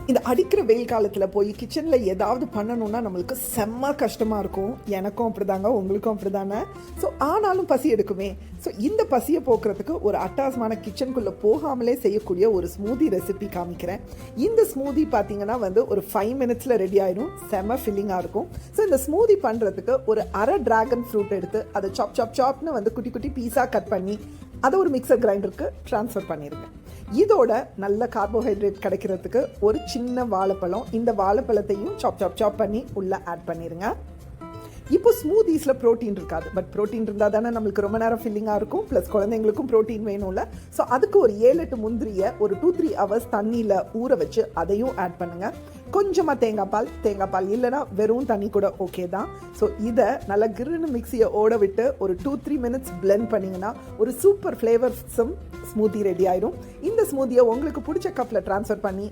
இந்த அடிக்கிற வெயில் காலத்தில் போய் கிச்சனில் ஏதாவது பண்ணணும்னா நம்மளுக்கு செம்ம கஷ்டமாக இருக்கும். எனக்கும் அப்படிதாங்க, உங்களுக்கும் அப்படிதானே. ஸோ ஆனாலும் பசி எடுக்குமே. ஸோ இந்த பசியை போக்குறதுக்கு ஒரு அட்டாசமான கிச்சனுக்குள்ளே போகாமலே செய்யக்கூடிய ஒரு ஸ்மூதி ரெசிபி காமிக்கிறேன். இந்த ஸ்மூதி பார்த்தீங்கன்னா ஒரு 5 மினிட்ஸில் ரெடி ஆயிடும். செம்ம ஃபில்லிங்காக இருக்கும். ஸோ இந்த ஸ்மூதி பண்ணுறதுக்கு ஒரு அரை டிராகன் ஃப்ரூட் எடுத்து அதை சாப்னு குட்டி குட்டி பீஸாக கட் பண்ணி அதை ஒரு மிக்சர் கிரைண்டருக்கு ட்ரான்ஸ்ஃபர் பண்ணிடுங்க. இதோட நல்ல கார்போஹைட்ரேட் கிடைக்கிறதுக்கு ஒரு சின்ன வாழைப்பழம், இந்த வாழைப்பழத்தையும் சாப் பண்ணி உள்ளே ஆட் பண்ணிடுங்க. இப்போ ஸ்மூதீஸில் ப்ரோட்டீன் இருக்காது, பட் ப்ரோட்டீன் இருந்தால் தானே நம்மளுக்கு ரொம்ப நேரம் ஃபில்லிங்காக இருக்கும். ப்ளஸ் குழந்தைங்களுக்கும் ப்ரோட்டீன் வேணும்ல. ஸோ அதுக்கு ஒரு 7-8 முந்திரியை ஒரு 2-3 ஹவர்ஸ் தண்ணியில் ஊற வச்சு அதையும் ஆட் பண்ணுங்கள். கொஞ்சமாக தேங்காய் பால் இல்லைனா வெறும் தண்ணி கூட ஓகே தான். ஸோ இதை நல்லா கிருன்னு மிக்சியை ஓட விட்டு ஒரு 2-3 மினிட்ஸ் பிளெண்ட் பண்ணிங்கன்னா ஒரு சூப்பர் ஃப்ளேவர்ஸும் ஸ்மூதி ரெடி ஆயிடும். இந்த ஸ்மூதியை உங்களுக்கு பிடிச்ச கப்பில் ட்ரான்ஸ்ஃபர் பண்ணி